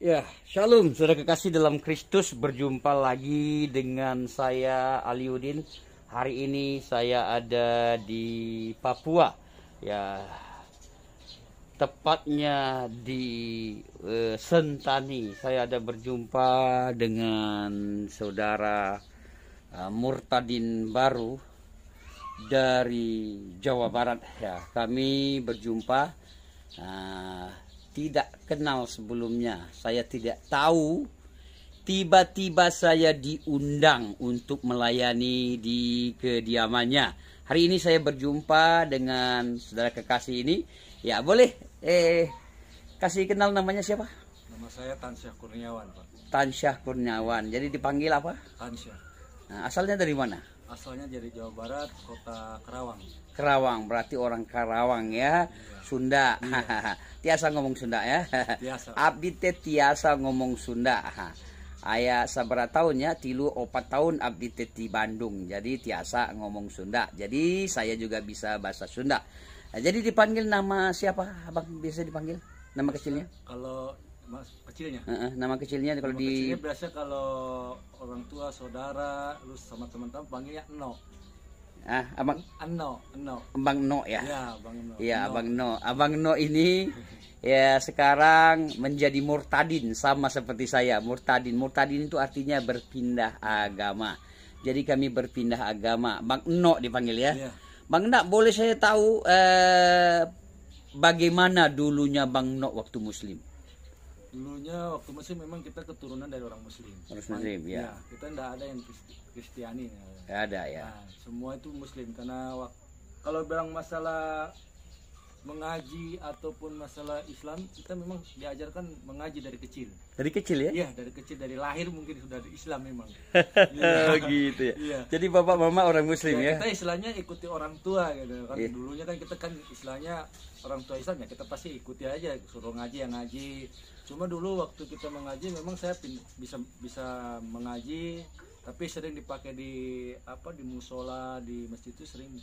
Ya, shalom, saudara kekasih dalam Kristus, berjumpa lagi dengan saya Aliudin. Hari ini saya ada di Papua, ya, tepatnya di Sentani. Saya ada berjumpa dengan saudara Murtadin baru dari Jawa Barat. Ya, kami berjumpa. Tidak kenal sebelumnya, saya tidak tahu, tiba-tiba saya diundang untuk melayani di kediamannya. Hari ini saya berjumpa dengan saudara kekasih ini. Ya, boleh kasih kenal namanya siapa? Nama saya Tansyah Kurniawan, Pak. Tansyah Kurniawan. Jadi dipanggil apa? Tansyah. Nah, asalnya dari mana? Asalnya dari Jawa Barat, kota Karawang. Karawang, berarti orang Karawang ya. Sunda. Iya. Tiasa ngomong Sunda ya. Tiasa. Abdi teh tiasa ngomong Sunda. Aya sabaraha tahun ya, 3-4 tahun abdi teh di Bandung. Jadi tiasa ngomong Sunda. Jadi saya juga bisa bahasa Sunda. Nah, jadi dipanggil nama siapa? Abang biasa dipanggil? Nama kecilnya? Kalau mas kecilnya? Nama kecilnya kalau Nama di kecilnya biasa kalau orang tua, saudara, lu sama teman-teman panggilnya Eno. Abang Eno. Abang No ya. Iya, Bang Eno. Iya, Eno. Abang No. Abang No ini ya sekarang menjadi murtadin sama seperti saya. Murtadin itu artinya berpindah agama. Jadi kami berpindah agama. Bang No dipanggil ya. Iya. Bang No, boleh saya tahu bagaimana dulunya Bang No waktu Muslim? Dulunya waktu Muslim memang kita keturunan dari orang Muslim. Orang Muslim, ya. Kita enggak ada yang Kristiani. Ada ya. Nah, semua itu Muslim karena kalau bilang masalah mengaji ataupun masalah Islam, kita memang diajarkan mengaji dari kecil. Dari kecil ya? Iya, dari kecil, dari lahir mungkin sudah di Islam memang. Gitu ya. Iya. Jadi bapak mama orang Muslim ya? Kita istilahnya ikuti orang tua gitu kan. Iya. Dulunya kan kita kan istilahnya orang tua Islam ya, kita pasti ikuti aja, suruh ngaji yang ngaji. Cuma dulu waktu kita mengaji memang saya bisa mengaji, tapi sering dipakai di musola, di masjid itu sering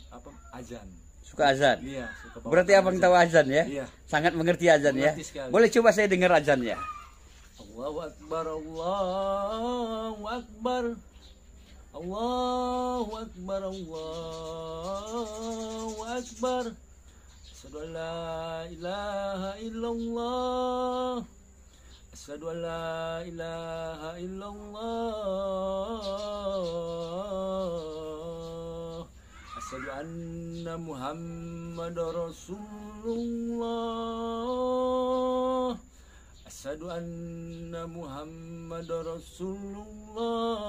azan. Suka azan? Iya, suka bawa Berarti abang tahu azan ya? Iya. Sangat mengerti azan ya? Mengerti sekali. Boleh coba saya dengar azannya? Allahu Akbar, Allahu Akbar, Allahu Akbar, Allahu Akbar. Asyhadu an la ilaha illallah, asyhadu an la ilaha illallah, asyhadu anna Muhammadar Rasulullah, asyhadu anna Muhammadar Rasulullah.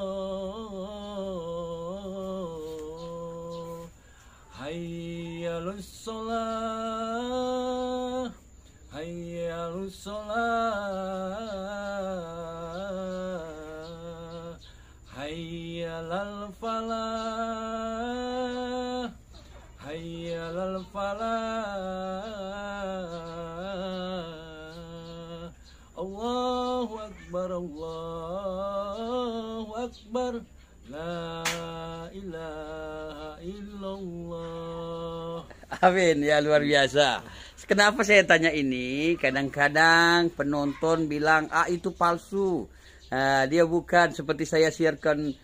Hayya 'alas shalah, hayya 'alas shalah, hayya 'alal falah, hayya 'alal falah. Allahu Akbar, Allahu Akbar, la ilaha illallah. Amin, ya luar biasa. Kenapa saya tanya ini? Kadang-kadang penonton bilang, itu palsu. Dia bukan seperti saya siarkan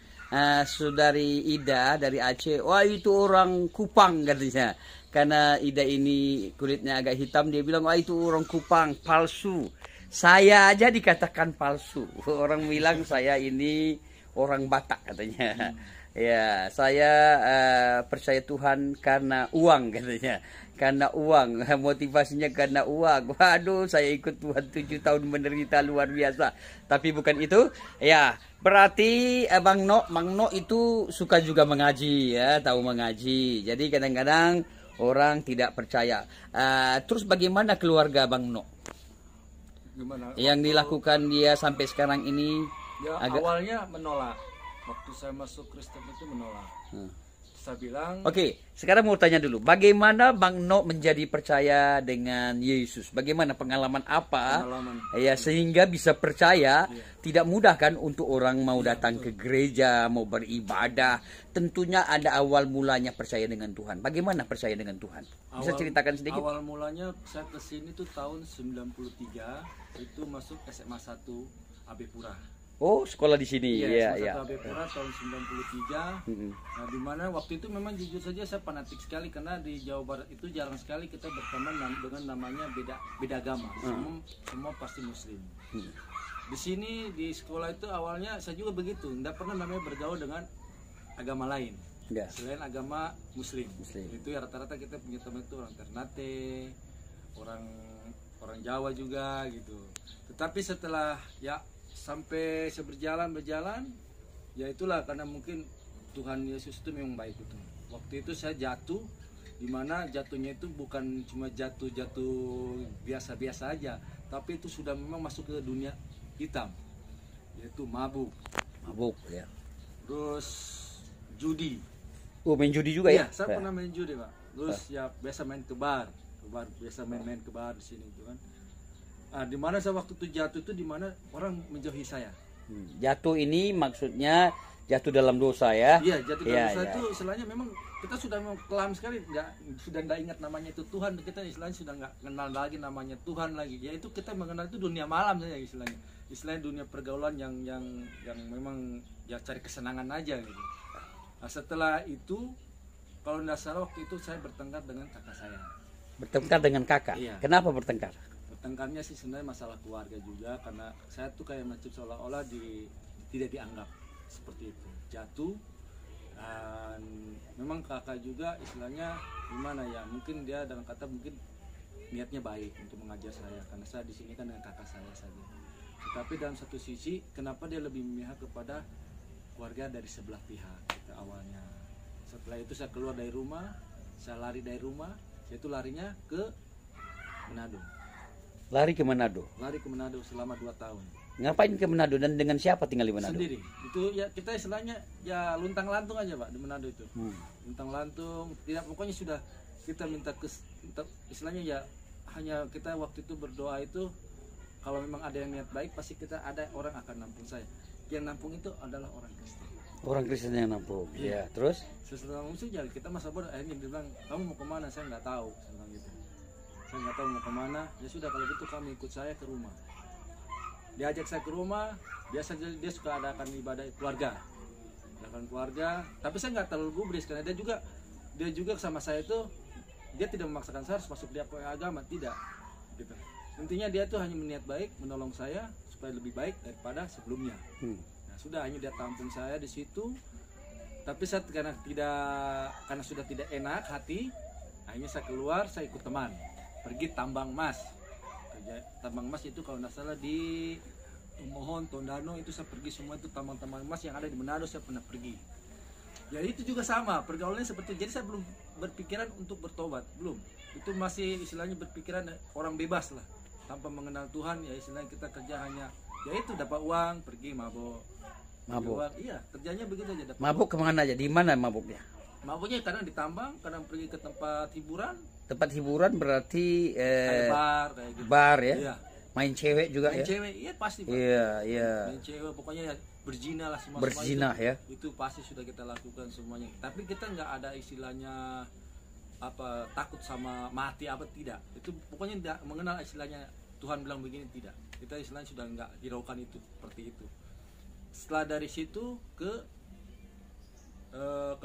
saudari Ida dari Aceh. Wah, itu orang Kupang katanya. Karena Ida ini kulitnya agak hitam, dia bilang, wah itu orang Kupang, palsu. Saya aja dikatakan palsu. Orang bilang saya ini orang Batak katanya. Ya, saya percaya Tuhan karena uang katanya. Karena uang, motivasinya karena uang. Waduh, saya ikut Tuhan 7 tahun menderita luar biasa. Tapi bukan itu. Ya, berarti Bang No itu suka juga mengaji ya, tahu mengaji. Jadi kadang-kadang orang tidak percaya. Terus bagaimana keluarga Bang No? Gimana? Yang dilakukan dia sampai sekarang ini Ya, awalnya menolak. Waktu saya masuk Kristen itu menolak. saya bilang Oke, sekarang mau tanya dulu, bagaimana Bang No menjadi percaya dengan Yesus? Bagaimana pengalaman apa pengalaman. ya sehingga bisa percaya? Iya. Tidak mudah kan untuk orang mau datang ke gereja, mau beribadah. Tentunya ada awal mulanya percaya dengan Tuhan. Bagaimana percaya dengan Tuhan? Bisa ceritakan sedikit? Awal mulanya saya ke sini tuh tahun 93, itu masuk SMA 1 AB Pura. Oh, sekolah di sini. Iya, SMA iya. 1 AB Pura tahun 93. Mm-mm. Nah, di mana waktu itu memang jujur saja saya fanatik sekali karena di Jawa Barat itu jarang sekali kita berteman dengan namanya beda agama. Semua pasti muslim. Di sini di sekolah itu awalnya saya juga begitu, tidak pernah namanya bergaul dengan agama lain. Ya. Selain agama muslim. Muslim. Itu ya rata-rata kita punya teman itu orang Ternate, orang Jawa juga gitu. Tetapi setelah ya sampai berjalan ya itulah karena mungkin Tuhan Yesus itu memang baik itu. Waktu itu saya jatuh, dimana jatuhnya itu bukan cuma jatuh biasa-biasa aja, tapi itu sudah memang masuk ke dunia hitam, yaitu mabuk, Ya. terus judi. Oh, main judi juga ya? Iya, saya pernah main judi, Pak. Terus ya biasa main ke bar, biasa main ke bar di sini itu kan. Nah, di mana saya waktu itu jatuh itu di mana orang menjauhi saya. Jatuh ini maksudnya jatuh dalam dosa ya? Iya, jatuh dalam dosa ya. itu istilahnya memang kita sudah kelam sekali, sudah tidak ingat namanya itu Tuhan, kita istilahnya sudah nggak kenal lagi namanya Tuhan lagi. Ya itu kita mengenal itu dunia malam saja istilahnya dunia pergaulan yang memang ya cari kesenangan aja gitu. Nah, setelah itu kalau tidak salah waktu itu saya bertengkar dengan kakak saya. Bertengkar dengan kakak? Iya. Kenapa bertengkar? Bertengkarnya sih sebenarnya masalah keluarga juga, karena saya tuh kayak macam seolah-olah tidak dianggap seperti itu, jatuh. Dan memang kakak juga istilahnya gimana ya, mungkin dia dengan kata mungkin niatnya baik untuk mengajar saya karena saya di sini kan dengan kakak saya saja. Tetapi dalam satu sisi kenapa dia lebih memihak kepada keluarga dari sebelah pihak gitu awalnya. Setelah itu saya keluar dari rumah, saya lari dari rumah, yaitu larinya ke Manado. Lari ke Manado? Lari ke Manado selama 2 tahun. Ngapain ke Manado dan dengan siapa tinggal di Manado? Sendiri. Itu ya kita istilahnya ya luntang lantung aja Pak di Manado itu. Luntang lantung, tidak pokoknya sudah kita minta istilahnya ya hanya kita waktu itu berdoa itu kalau memang ada yang niat baik pasti kita ada orang akan nampung saya. Yang nampung itu adalah orang Kristen. Orang Kristen yang nampung. Ya, terus? Setelah nampung ya kita masa bodoh akhirnya dia bilang kamu mau kemana, saya nggak tahu, saya bilang gitu. Saya nggak tahu mau kemana, ya sudah kalau gitu kamu ikut saya ke rumah. Diajak saya ke rumah, biasa dia suka adakan ibadah keluarga, tapi saya nggak terlalu gubris karena dia juga sama saya itu dia tidak memaksakan saya harus masuk dia agama, tidak gitu. Intinya dia tuh hanya berniat baik menolong saya supaya lebih baik daripada sebelumnya. Nah, sudah hanya dia tampung saya di situ, tapi saya karena sudah tidak enak hati, akhirnya saya keluar, saya ikut teman pergi tambang emas. Tambang emas itu kalau tidak salah di Mohon, Tondano itu saya pergi semua itu tambang-tambang emas yang ada di Manado saya pernah pergi. Ya itu juga sama pergaulannya seperti itu. Jadi saya belum berpikiran untuk bertobat, belum. Itu masih istilahnya berpikiran orang bebas lah, tanpa mengenal Tuhan. Ya istilahnya kita kerja hanya ya itu dapat uang pergi mabuk. Uang, iya kerjanya begitu aja. Mabuk kemana aja? Di mana mabuknya? Mabuknya kadang ditambang, kadang pergi ke tempat hiburan. Tempat hiburan berarti kayak bar kayak gitu. Bar ya? Iya. Main cewek juga main ya? Cewek, iya pasti Pak. Iya. Main cewek, pokoknya ya berzina lah semua. Berzina itu, ya? Itu pasti sudah kita lakukan semuanya. Tapi kita nggak ada istilahnya apa takut sama mati apa tidak. Itu pokoknya tidak mengenal istilahnya Tuhan bilang begini tidak. Kita istilahnya sudah nggak hiraukan itu seperti itu. Setelah dari situ ke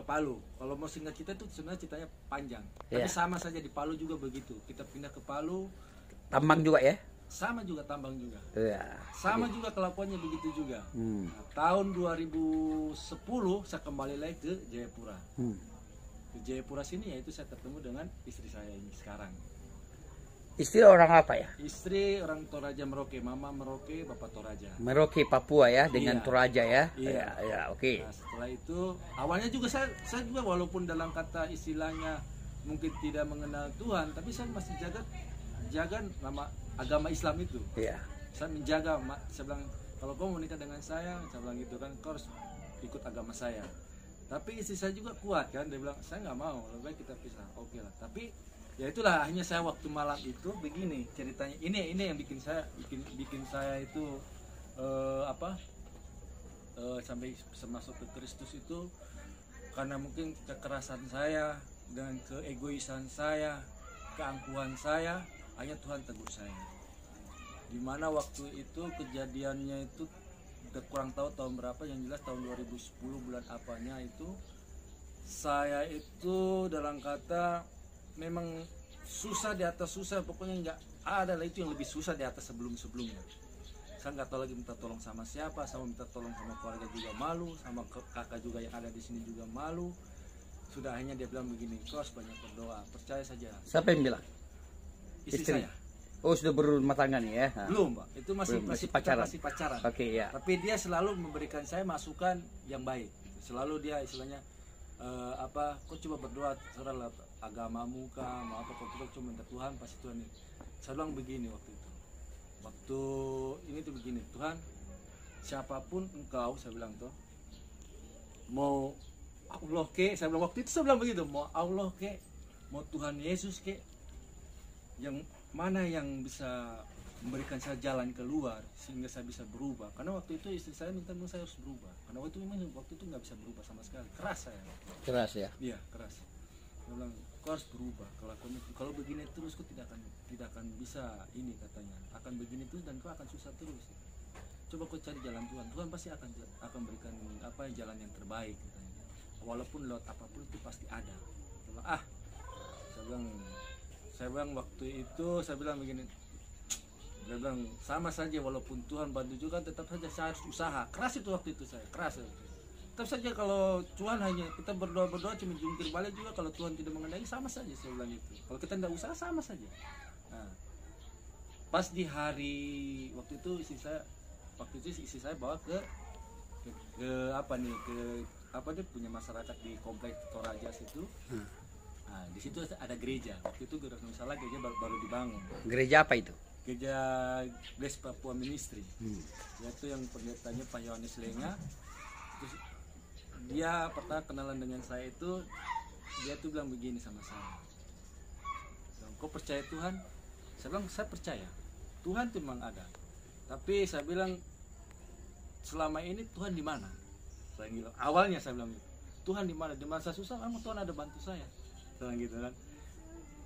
Palu. Kalau mau singkat cerita itu sebenarnya ceritanya panjang. Tapi sama saja di Palu juga begitu. Kita pindah ke Palu. Tambang juga ya? Sama juga tambang juga. Iya. Sama juga kelakuannya begitu juga. Nah, tahun 2010 saya kembali lagi ke Jayapura. Ke Jayapura sini yaitu saya ketemu dengan istri saya ini sekarang. Istri orang apa ya? Istri orang Toraja Merauke, Mama Merauke, Bapak Toraja. Merauke Papua ya, dengan Toraja ya. Iya, ya, oke. Nah, setelah itu awalnya juga saya juga walaupun dalam kata istilahnya mungkin tidak mengenal Tuhan, tapi saya masih jaga nama agama Islam itu. Iya. Saya menjaga, saya bilang kalau kau mau nikah dengan saya bilang gitu kan, kau harus ikut agama saya. Tapi istri saya juga kuat kan, dia bilang saya nggak mau, lebih baik kita pisah. Oke lah. Tapi ya itulah, akhirnya saya waktu malam itu begini ceritanya. Ini yang bikin saya itu sampai bisa masuk ke Kristus itu karena mungkin kekerasan saya dan keegoisan saya, keangkuhan saya, hanya Tuhan tegur saya. Dimana waktu itu kejadiannya itu kurang tahu tahun berapa, yang jelas tahun 2010 bulan apanya itu, saya itu dalam kata memang susah di atas susah, pokoknya nggak ada lah itu yang lebih susah di atas sebelumnya. Saya nggak tahu lagi minta tolong sama siapa, sama minta tolong sama keluarga juga malu, sama kakak juga yang ada di sini juga malu. Sudah akhirnya dia bilang begini, kau harus banyak berdoa, percaya saja. Siapa yang bilang? Istri saya. Oh, sudah berumah tangga nih ya? Belum, Pak. Itu masih pacaran. Oke, ya. Tapi dia selalu memberikan saya masukan yang baik. Selalu dia istilahnya kau coba berdoa, terserahlah agamamu kah, mau apa, kau coba minta Tuhan, pasti Tuhan ini. Saya bilang begini waktu itu. Waktu ini tuh begini, Tuhan, siapapun engkau, saya bilang tuh, mau Allah ke, saya bilang waktu itu saya bilang begitu, mau Allah ke, mau Tuhan Yesus ke, yang mana yang bisa memberikan saya jalan keluar sehingga saya bisa berubah. Karena waktu itu istri saya minta saya harus berubah. Karena waktu itu nggak bisa berubah sama sekali. Keras saya. Keras ya? Iya, keras. Dia bilang, kau harus berubah. Kalau begini terus kau tidak akan bisa ini, katanya. Akan begini terus dan kau akan susah terus. Coba kau cari jalan Tuhan. Tuhan pasti akan berikan jalan yang terbaik, katanya. Walaupun lewat apapun itu pasti ada. Dia bilang, saya bilang waktu itu saya bilang begini, dia bilang sama saja, walaupun Tuhan bantu juga tetap saja saya harus usaha. Keras itu waktu itu saya, keras. Tetap saja kalau Tuhan hanya kita berdoa cuma jungkir balik juga, kalau Tuhan tidak mengenai sama saja, saya bilang itu. Kalau kita tidak usaha sama saja. Nah, pas di hari waktu itu istri saya bawa ke dia punya masyarakat di komplek Toraja situ. Nah, di situ ada gereja. Waktu itu kalau salah gereja baru dibangun. Gereja apa itu? Gereja Grace Papua Ministry. Yaitu yang pendetanya Pak Yohanes Lenga. Terus dia pertama kenalan dengan saya itu, dia tuh bilang begini sama saya. Kau percaya Tuhan? Saya bilang saya percaya. Tuhan itu memang ada. Tapi saya bilang selama ini Tuhan di mana? Saya bilang awalnya saya bilang Tuhan di mana? Di masa susah kamu Tuhan ada bantu saya. Bilang gitu kan.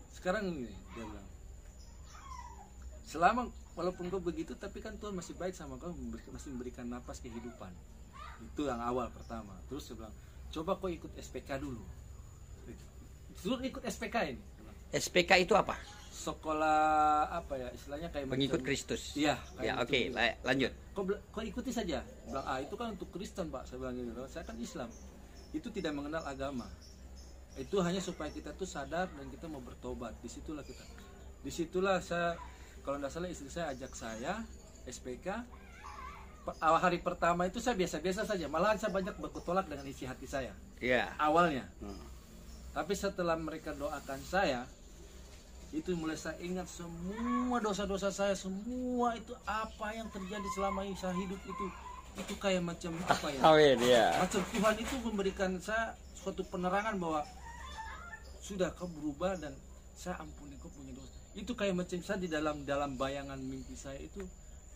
Sekarang ini dia bilang, selama walaupun kau begitu, tapi kan Tuhan masih baik sama kau, masih memberikan napas kehidupan. Itu yang awal pertama. Terus dia bilang, coba kau ikut SPK dulu. Terus ikut SPK ini. SPK itu apa? Sekolah apa ya istilahnya, kayak pengikut Kristus. Iya. Ya, oke, lanjut. Kau ikuti saja. Bilang, itu kan untuk Kristen Pak. Saya bilang gitu. Saya kan Islam. Itu tidak mengenal agama. Itu hanya supaya kita tuh sadar dan kita mau bertobat. Disitulah saya, kalau tidak salah istri saya ajak saya SPK. Awal hari pertama itu saya biasa-biasa saja, malahan saya banyak bertolak dengan isi hati saya. Iya. Awalnya. Tapi setelah mereka doakan saya, itu mulai saya ingat semua dosa-dosa saya, semua itu apa yang terjadi selama saya hidup itu kayak macam apa ya? Amin, ya. Macam Tuhan itu memberikan saya suatu penerangan bahwa sudah kau berubah dan saya ampuni kau punya dosa. Itu kayak macam saya di dalam bayangan mimpi saya itu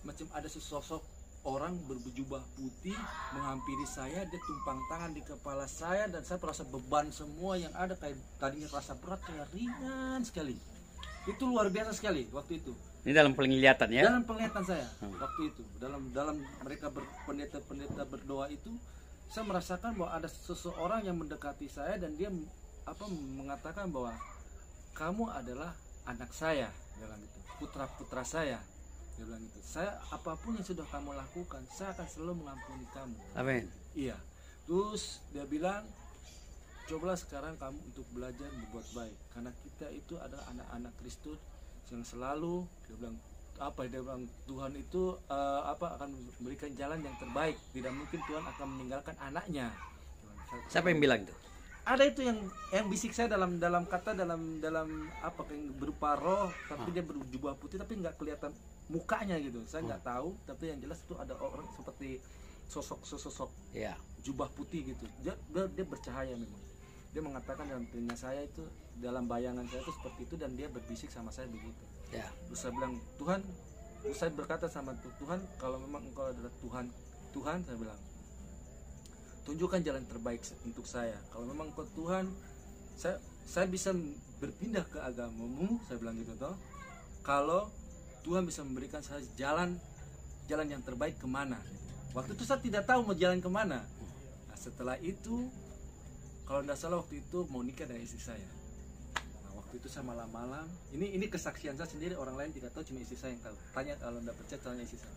macam ada sesosok orang berbujubah putih menghampiri saya, dia tumpang tangan di kepala saya dan saya merasa beban semua yang ada kayak tadinya rasa berat kayak ringan sekali. Itu luar biasa sekali waktu itu. Ini dalam penglihatan ya? Dalam penglihatan saya waktu itu, dalam mereka pendeta berdoa itu, saya merasakan bahwa ada seseorang yang mendekati saya dan dia mengatakan bahwa kamu adalah anak saya, dia bilang gitu, putra saya, dia bilang gitu. Saya apapun yang sudah kamu lakukan, saya akan selalu mengampuni kamu. Amin. Iya. Terus dia bilang, cobalah sekarang kamu untuk belajar berbuat baik, karena kita itu adalah anak-anak Kristus yang selalu, dia bilang Tuhan itu akan memberikan jalan yang terbaik, tidak mungkin Tuhan akan meninggalkan anaknya. Siapa yang bilang itu? Ada itu yang bisik saya dalam apa yang berupa roh, tapi dia berjubah putih tapi nggak kelihatan mukanya gitu, saya nggak tahu, tapi yang jelas itu ada orang seperti sosok Ya. jubah putih gitu. Dia bercahaya memang. Dia mengatakan dalam telinga saya itu, dalam bayangan saya itu seperti itu, dan dia berbisik sama saya begitu. Ya. Terus saya bilang, Tuhan, terus saya berkata sama Tuhan, kalau memang engkau adalah Tuhan, saya bilang, tunjukkan jalan terbaik untuk saya. Kalau memang engkau Tuhan, saya bisa berpindah ke agamamu, saya bilang gitu toh. Kalau Tuhan bisa memberikan saya jalan yang terbaik kemana. Waktu itu saya tidak tahu mau jalan kemana. Nah, setelah itu, kalau tidak salah waktu itu mau nikah dengan istri saya. Nah, waktu itu saya malam-malam, ini kesaksian saya sendiri, orang lain tidak tahu, cuma istri saya yang tahu. Tanya, kalau tidak percaya tanya istri saya.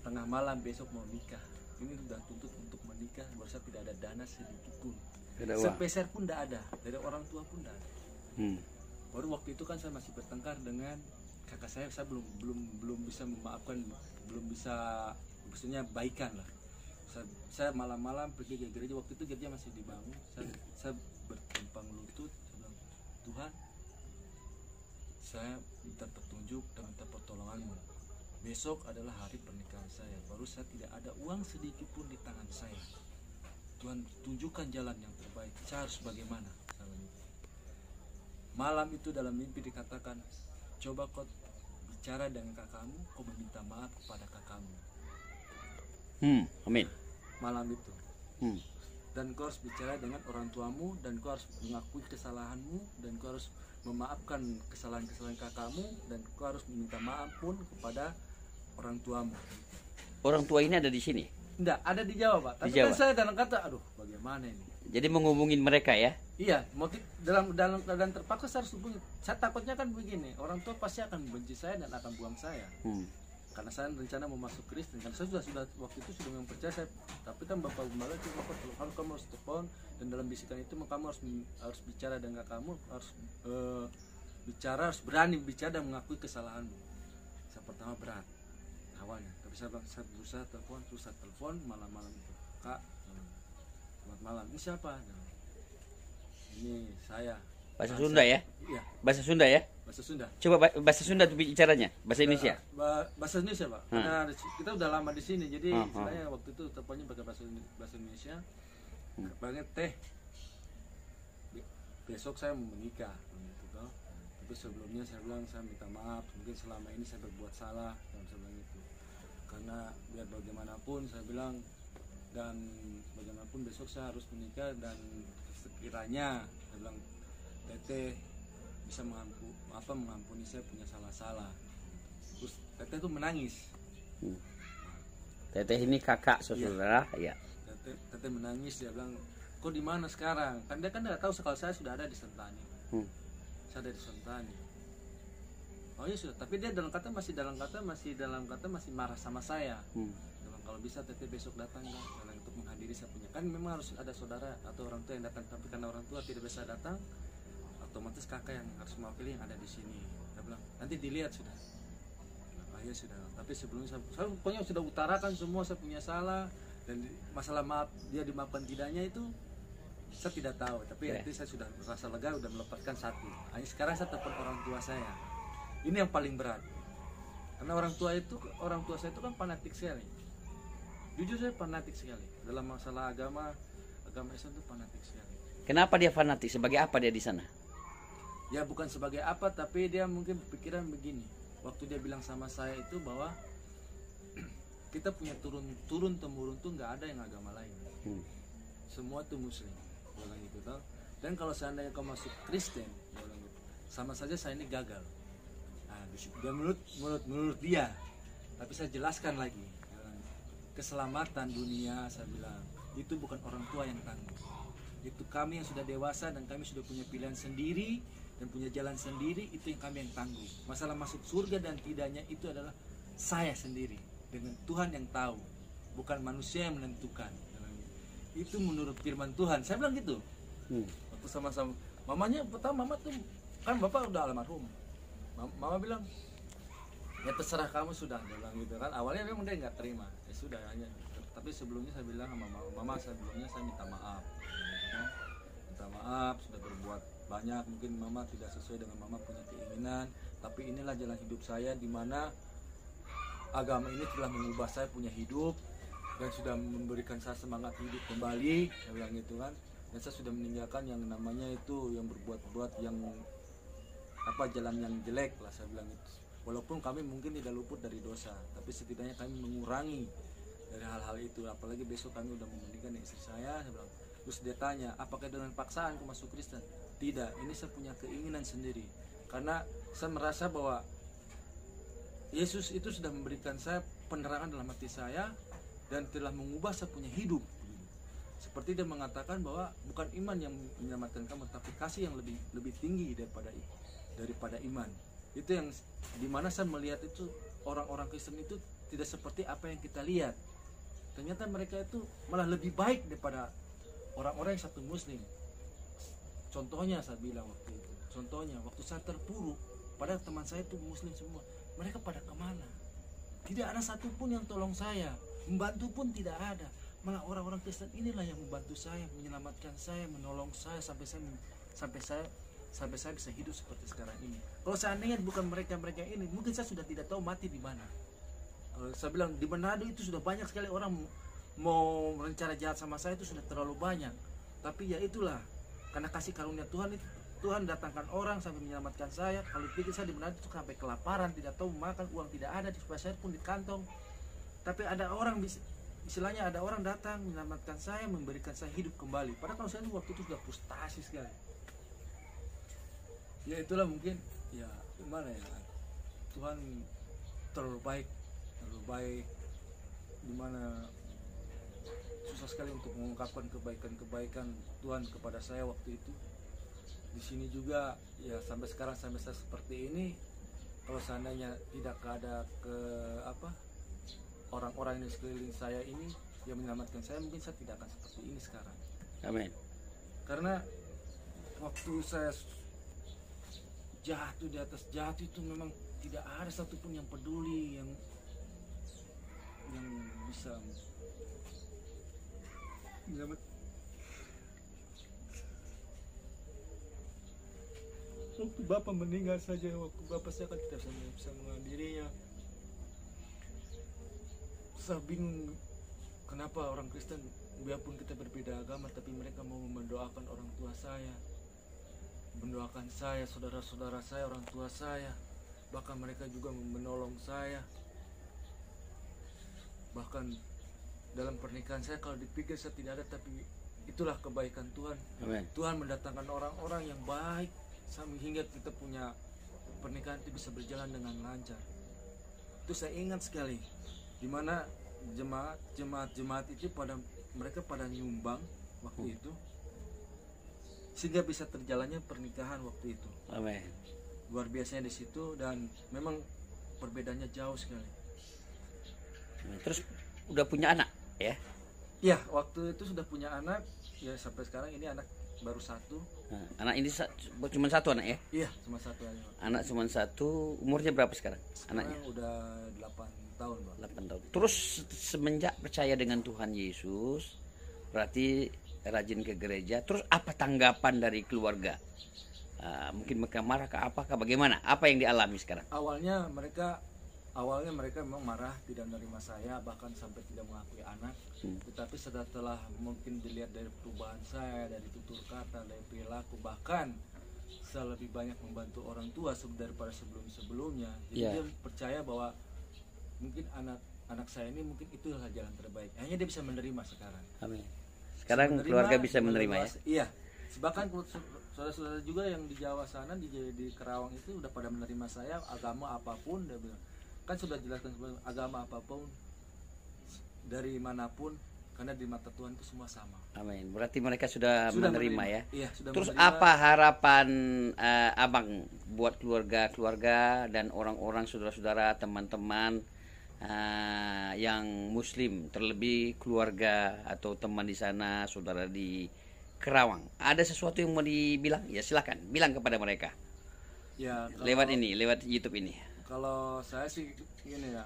Tengah malam besok mau nikah, ini sudah tuntut untuk menikah, baru saya tidak ada dana sedikit pun, sepeser pun tidak ada, dari orang tua pun tidak ada. Baru waktu itu kan saya masih bertengkar dengan kakak saya belum bisa memaafkan, belum bisa, maksudnya baikan lah. Saya malam-malam pergi ke gereja, waktu itu gereja masih dibangun. Saya bertumpang lutut, saya bilang, Tuhan, saya minta petunjuk dan minta pertolonganmu. Besok adalah hari pernikahan saya, baru saya tidak ada uang sedikit pun di tangan saya. Tuhan, tunjukkan jalan yang terbaik, saya harus bagaimana. Malam itu dalam mimpi dikatakan, coba kau bicara dengan kakakmu, kau meminta maaf kepada kakakmu. Amin. Malam itu. Dan kau harus bicara dengan orang tuamu, dan kau harus mengakui kesalahanmu, dan kau harus memaafkan kesalahan-kesalahan kakakmu, dan kau harus meminta maaf pun kepada orang tuamu. Orang tua ini ada di sini? Enggak, ada di Jawa, Pak. Tapi kan saya dalam kata, aduh, bagaimana ini? Jadi menghubungin mereka ya? Iya, motif dalam keadaan terpaksa saya harus hubungi. Saya takutnya kan begini, orang tua pasti akan membenci saya dan akan buang saya. Karena saya rencana mau masuk Kristen, karena saya sudah waktu itu sudah mempercaya saya, tapi kan Bapak Gembala itu kamu harus telepon, dan dalam bisikan itu kamu harus bicara dengan kamu, harus bicara, harus berani bicara dan mengakui kesalahanmu. Saya pertama berat awalnya, tapi saya berusaha telepon malam-malam itu, Kak, selamat malam, ini siapa? Ini saya. Bahasa Sunda ya? Iya. Bahasa Sunda ya? Bahasa Sunda. Coba bahasa Sunda tuh bicaranya, bahasa Indonesia. Bahasa Indonesia, Pak. Karena kita udah lama di sini, jadi istilahnya waktu itu teleponnya pakai bahasa Indonesia. Banget teh. Besok saya mau menikah, gitu. Tapi sebelumnya saya bilang saya minta maaf, mungkin selama ini saya berbuat salah, dan saya bilang itu. Karena biar bagaimanapun saya bilang, dan bagaimanapun besok saya harus menikah, dan sekiranya saya bilang Teteh bisa mengampuni saya punya salah-salah. Terus Teteh tuh menangis. Teteh ini kakak saudara, ya. Teteh menangis, dia bilang, kok di mana sekarang? Kan dia kan nggak tahu kalau saya sudah ada di Sentani. Saya ada di Sentani. Oh iya sudah, tapi dia dalam kata masih marah sama saya. Bilang, kalau bisa Teteh besok datang kan, untuk menghadiri saya punya. Kan memang harus ada saudara atau orang tua yang datang, tapi karena orang tua tidak bisa datang, otomatis kakak yang harus mewakili yang ada di sini. Dia bilang, nanti dilihat sudah. Ya sudah, tapi sebelumnya saya pokoknya sudah utarakan semua saya punya salah, dan masalah maaf dia dimaafkan tidaknya itu saya tidak tahu, tapi nanti saya sudah merasa lega, sudah melepaskan satu. Hanya sekarang saya telepon orang tua saya, ini yang paling berat, karena orang tua saya itu kan fanatik sekali, jujur saya fanatik sekali dalam masalah agama Islam itu fanatik sekali. Kenapa dia fanatik? Sebagai apa dia di sana? Ya bukan sebagai apa, tapi dia mungkin berpikiran begini. Waktu dia bilang sama saya itu bahwa kita punya turun temurun tuh nggak ada yang agama lain, semua tuh Muslim, bilang gitu tau. Dan kalau seandainya kau masuk Kristen, bilang gitu, sama saja saya ini gagal. Nah, dia menurut dia, tapi saya jelaskan lagi, keselamatan dunia saya bilang itu bukan orang tua yang tanggung, itu kami yang sudah dewasa dan kami sudah punya pilihan sendiri dan punya jalan sendiri, itu yang kami yang tanggung. Masalah masuk surga dan tidaknya itu adalah saya sendiri dengan Tuhan yang tahu, bukan manusia yang menentukan. Itu menurut firman Tuhan. Saya bilang gitu. Waktu sama-sama mamanya, pertama mama tuh kan bapak udah almarhum. Mama bilang, ya terserah kamu sudah, dia bilang gitu kan. Awalnya memang dia nggak terima. Ya sudah hanya. Tapi sebelumnya saya bilang sama mama sebelumnya saya minta maaf. Minta maaf sudah berbuat banyak, mungkin mama tidak sesuai dengan mama punya keinginan, tapi inilah jalan hidup saya, di mana agama ini telah mengubah saya punya hidup, dan sudah memberikan saya semangat hidup kembali, saya bilang gitu kan. Dan saya sudah meninggalkan yang namanya itu yang berbuat-buat yang jalan yang jelek lah, saya bilang itu. Walaupun kami mungkin tidak luput dari dosa, tapi setidaknya kami mengurangi dari hal-hal itu. Apalagi besok kami udah menikah istri saya bilang. Terus dia tanya, apakah dengan paksaan aku masuk Kristen? Tidak, ini saya punya keinginan sendiri. Karena saya merasa bahwa Yesus itu sudah memberikan saya penerangan dalam hati saya dan telah mengubah saya punya hidup. Seperti dia mengatakan bahwa bukan iman yang menyelamatkan kamu, tapi kasih yang lebih tinggi daripada iman. Itu yang dimana saya melihat itu orang-orang Kristen itu tidak seperti apa yang kita lihat. Ternyata mereka itu malah lebih baik daripada orang-orang yang satu Muslim. Contohnya saya bilang waktu itu, waktu saya terpuruk, padahal teman saya itu Muslim semua, mereka pada kemana? Tidak ada satupun yang tolong saya, membantu pun tidak ada. Malah orang-orang Kristen inilah yang membantu saya, menyelamatkan saya, menolong saya sampai saya bisa hidup seperti sekarang ini. Kalau seandainya bukan mereka ini, mungkin saya sudah tidak tahu mati di mana. Kalau saya bilang di Manado itu sudah banyak sekali orang mau rencana jahat sama saya, itu sudah terlalu banyak. Tapi ya itulah, karena kasih karunia Tuhan itu, Tuhan datangkan orang sampai menyelamatkan saya. Kalau pikir saya di Manado itu sampai kelaparan, tidak tahu makan, uang tidak ada, di saya pun di kantong. Tapi ada orang, istilahnya ada orang datang menyelamatkan saya, memberikan saya hidup kembali. Padahal kalau saya waktu itu sudah frustasi sekali. Ya itulah mungkin, ya gimana ya, Tuhan terlalu baik, dimana susah sekali untuk mengungkapkan kebaikan Tuhan kepada saya waktu itu. Di sini juga ya sampai sekarang, sampai saya seperti ini, kalau seandainya tidak ada orang-orang yang di sekeliling saya ini yang menyelamatkan saya, mungkin saya tidak akan seperti ini sekarang. Amin. Karena waktu saya jatuh di atas jatuh itu memang tidak ada satupun yang peduli, yang bisa menyelamat. Waktu Bapak meninggal saja, waktu Bapak saya kan tidak bisa menghadirinya. Saya bingung kenapa orang Kristen, biarpun kita berbeda agama, tapi mereka mau mendoakan orang tua saya, mendoakan saya, saudara-saudara saya, orang tua saya. Bahkan mereka juga menolong saya. Bahkan dalam pernikahan saya, kalau dipikir saya tidak ada, tapi itulah kebaikan Tuhan. Amen. Tuhan mendatangkan orang-orang yang baik sehingga kita punya pernikahan itu bisa berjalan dengan lancar. Itu saya ingat sekali, dimana jemaat itu mereka pada nyumbang waktu itu, sehingga bisa terjalannya pernikahan waktu itu. Amin. Luar biasanya di situ, dan memang perbedaannya jauh sekali. Terus udah punya anak ya? Ya, waktu itu sudah punya anak. Ya sampai sekarang ini anak baru satu. Nah, anak ini cuma satu anak ya? Iya, cuma satu aja. Anak cuma satu. Umurnya berapa sekarang? Sekarang Anaknya udah 8 tahun, Bang. 8 tahun. Terus semenjak percaya dengan Tuhan Yesus, berarti rajin ke gereja. Terus apa tanggapan dari keluarga? Mungkin mereka marah ke apakah bagaimana? Apa yang dialami sekarang? Awalnya mereka memang marah, tidak menerima saya, bahkan sampai tidak mengakui anak. Tetapi setelah mungkin dilihat dari perubahan saya, dari tutur kata, dari perilaku, bahkan saya lebih banyak membantu orang tua daripada sebelumnya. Jadi dia percaya bahwa mungkin anak saya ini mungkin itulah jalan terbaik. Hanya dia bisa menerima sekarang. Amin. Sekarang keluarga bisa menerima ya? Iya. Bahkan saudara-saudara juga yang di Jawa sana, di Kerawang itu udah pada menerima saya, agama apapun, dia bilang. Kan sudah jelaskan sebelum, agama apapun, dari manapun, karena di mata Tuhan itu semua sama. Amin. Berarti mereka sudah menerima ya. Iya, sudah. Terus menerima. apa harapan abang buat keluarga dan orang-orang, saudara-saudara, teman-teman yang Muslim, terlebih keluarga atau teman di sana, saudara di Kerawang? Ada sesuatu yang mau dibilang? Ya silakan, bilang kepada mereka. Ya. Lewat YouTube ini. Kalau saya sih gini ya,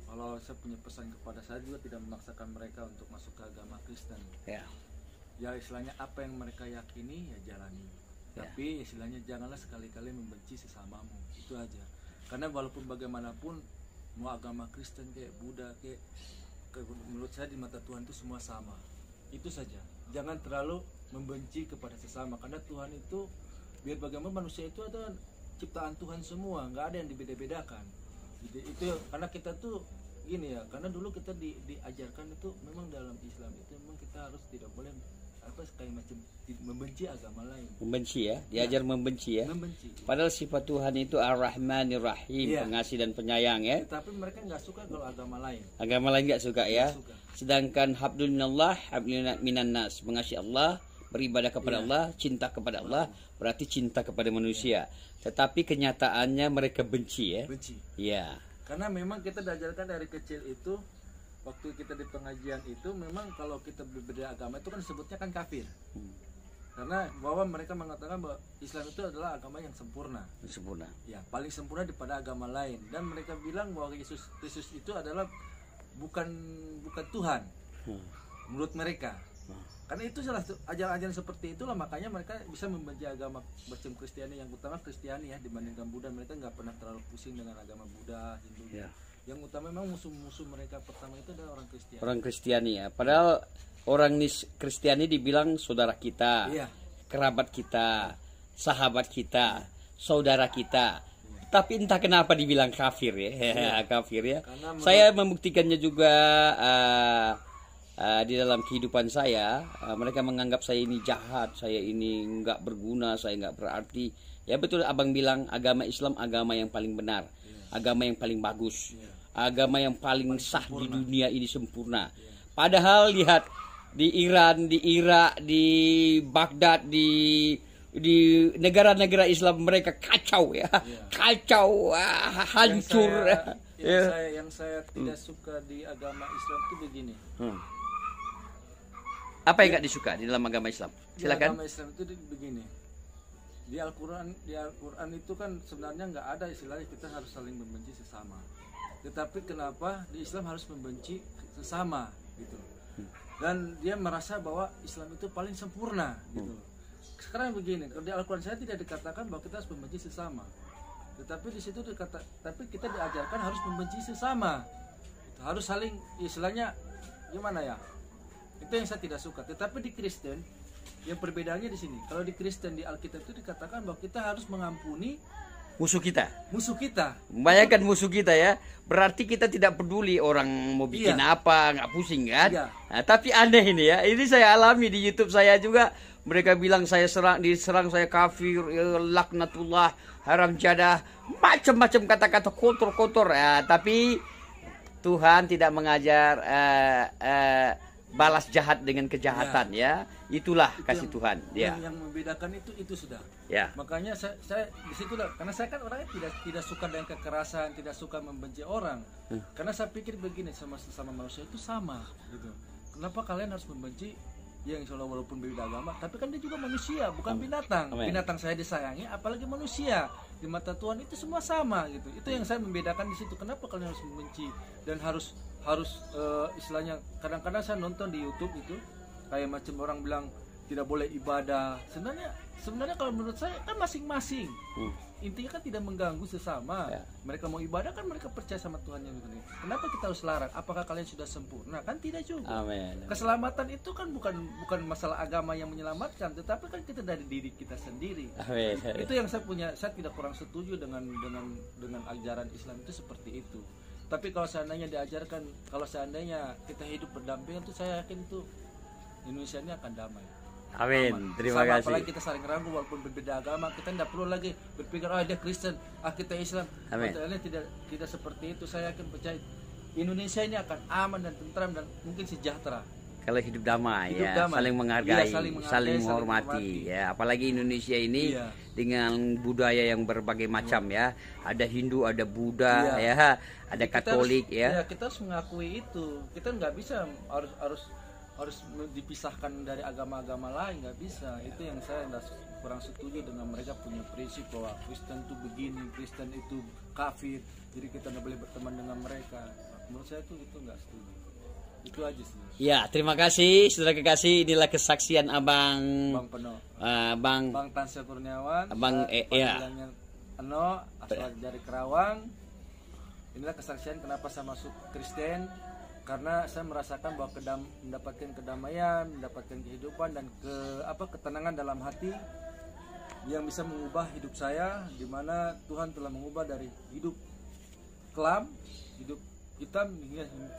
kalau saya punya pesan kepada saya juga tidak memaksakan mereka untuk masuk ke agama Kristen. Ya istilahnya apa yang mereka yakini ya jalani. Tapi istilahnya janganlah sekali-kali membenci sesamamu, itu aja. Karena walaupun bagaimanapun, mau agama Kristen kayak Buddha kayak menurut saya di mata Tuhan itu semua sama. Itu saja. Jangan terlalu membenci kepada sesama, karena Tuhan itu biar bagaimana manusia itu adalah ciptaan Tuhan semua, nggak ada yang dibeda-bedakan. Gitu. Itu karena kita tuh gini ya, karena dulu kita diajarkan itu memang dalam Islam itu memang kita harus tidak boleh apa kayak macam membenci agama lain. Membenci ya, diajar membenci ya. Membenci. Padahal sifat Tuhan itu Ar-Rahmanir Rahim, Iya. pengasih dan penyayang ya. Tetapi mereka nggak suka kalau agama lain. Agama lain nggak suka ya. Nggak suka. Sedangkan hablum minallah, hablum minan nas, mengasihi Allah, beribadah kepada Iya. Allah, cinta kepada Allah, berarti cinta kepada manusia. Tetapi kenyataannya mereka benci ya. Benci. Iya. Karena memang kita diajarkan dari kecil itu, waktu kita di pengajian itu memang kalau kita berbeda agama itu kan disebutnya kan kafir. Karena bahwa mereka mengatakan bahwa Islam itu adalah agama yang sempurna. Sempurna. Ya, paling sempurna daripada agama lain, dan mereka bilang bahwa Yesus itu adalah bukan Tuhan menurut mereka. Karena itu salah satu ajaran-ajaran seperti itulah makanya mereka bisa membenci agama macam Kristiani, yang utama Kristiani ya dibandingkan Buddha. Mereka nggak pernah terlalu pusing dengan agama Buddha, Hindu. Ya. Yang utama memang musuh-musuh mereka pertama itu adalah orang Kristiani. Orang Kristiani ya. Padahal orang Kristiani dibilang saudara kita, Iya. kerabat kita, sahabat kita, saudara kita. Tapi entah kenapa dibilang kafir ya, kafir ya. Karena Saya membuktikannya juga di dalam kehidupan saya. Mereka menganggap saya ini jahat, saya ini nggak berguna, saya nggak berarti. Ya betul abang bilang agama Islam agama yang paling benar, agama yang paling bagus, agama yang paling sah di dunia ini sempurna. Padahal lihat di Iran, di Irak, di Baghdad, di negara-negara Islam mereka kacau ya, kacau, hancur. Yang saya tidak suka di agama Islam itu begini. Apa yang nggak disuka di dalam agama Islam? Di Silakan. agama Islam itu begini. Di Al-Quran itu kan sebenarnya nggak ada istilahnya kita harus saling membenci sesama. Tetapi kenapa di Islam harus membenci sesama gitu? Dan dia merasa bahwa Islam itu paling sempurna gitu. Sekarang begini, kalau di Al-Quran saya tidak dikatakan bahwa kita harus membenci sesama. Tetapi di situ tapi kita diajarkan harus membenci sesama. Gitu. Harus saling istilahnya gimana ya? Itu yang saya tidak suka. Tetapi di Kristen yang perbedaannya di sini. Kalau di Kristen di Alkitab itu dikatakan bahwa kita harus mengampuni Musuh kita. musuh kita. Bayangkan musuh kita ya. Berarti kita tidak peduli orang mau bikin apa, nggak pusing kan? Iya. Nah, tapi aneh ini ya. Ini saya alami di YouTube saya juga. Mereka bilang saya diserang saya kafir, laknatullah, haram jadah, macam-macam kata-kata kotor-kotor. Ya, tapi Tuhan tidak mengajar balas jahat dengan kejahatan ya. Itulah Itu kasih Tuhan. Ya. Yang membedakan itu sudah. Ya. Makanya saya di situ lah, karena saya kan orangnya tidak suka dengan kekerasan, tidak suka membenci orang. Karena saya pikir begini, sama manusia itu sama gitu. Kenapa kalian harus membenci yang insya Allah walaupun berbeda agama, tapi kan dia juga manusia, bukan binatang. Amen. Binatang saya disayangi, apalagi manusia. Di mata Tuhan itu semua sama gitu. Itu yang saya membedakan di situ. Kenapa kalian harus membenci dan harus istilahnya kadang-kadang saya nonton di YouTube itu kayak macam orang bilang tidak boleh ibadah. Sebenarnya kalau menurut saya kan masing-masing. Intinya kan tidak mengganggu sesama. Ya. Mereka mau ibadah kan mereka percaya sama Tuhan yang benar. Kenapa kita harus larang? Apakah kalian sudah sempurna? Kan tidak juga. Amin. Keselamatan itu kan bukan masalah agama yang menyelamatkan, tetapi kan kita dari diri kita sendiri. Amin. Itu yang saya tidak kurang setuju dengan ajaran Islam itu seperti itu. Tapi kalau seandainya kita hidup berdampingan tuh saya yakin tuh Indonesia ini akan damai. Amin. Aman. Terima kasih. Apalagi kita saling rangkul walaupun berbeda agama, kita tidak perlu lagi berpikir dia Kristen, kita Islam. Amin. Masalahnya tidak seperti itu. Saya yakin percaya Indonesia ini akan aman dan tentram dan mungkin sejahtera. Kalau hidup damai, Hidup ya, damai. saling menghargai, Iya, saling saling menghormati, ya. Apalagi Indonesia ini dengan budaya yang berbagai macam ya. Ada Hindu, ada Buddha, ya, ada Katolik, Kita harus mengakui itu. Kita nggak bisa harus dipisahkan dari agama-agama lain, nggak bisa. Itu yang saya kurang setuju dengan mereka punya prinsip bahwa Kristen itu begini, Kristen itu kafir, jadi kita nggak boleh berteman dengan mereka. Menurut saya itu nggak setuju. Itu aja sih. Ya, terima kasih saudara kekasih. Inilah kesaksian abang Peno, Bang Tansya Kurniawan, Abang panggilannya Eno, asal dari Kerawang. Inilah kesaksian kenapa saya masuk Kristen. karena saya merasakan bahwa mendapatkan kedamaian, mendapatkan kehidupan dan ketenangan dalam hati yang bisa mengubah hidup saya, di mana Tuhan telah mengubah dari hidup kelam, hidup hitam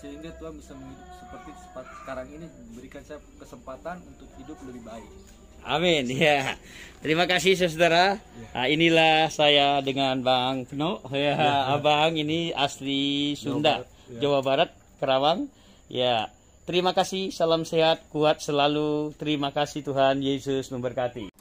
sehingga Tuhan bisa menghidup seperti sekarang ini, memberikan saya kesempatan untuk hidup lebih baik. Amin. Ya, terima kasih saudara. Nah, inilah saya dengan Bang Peno. Ya, abang ini asli Sunda, Jawa Barat, Karawang. Ya, terima kasih. Salam sehat, kuat selalu. Terima kasih, Tuhan Yesus memberkati.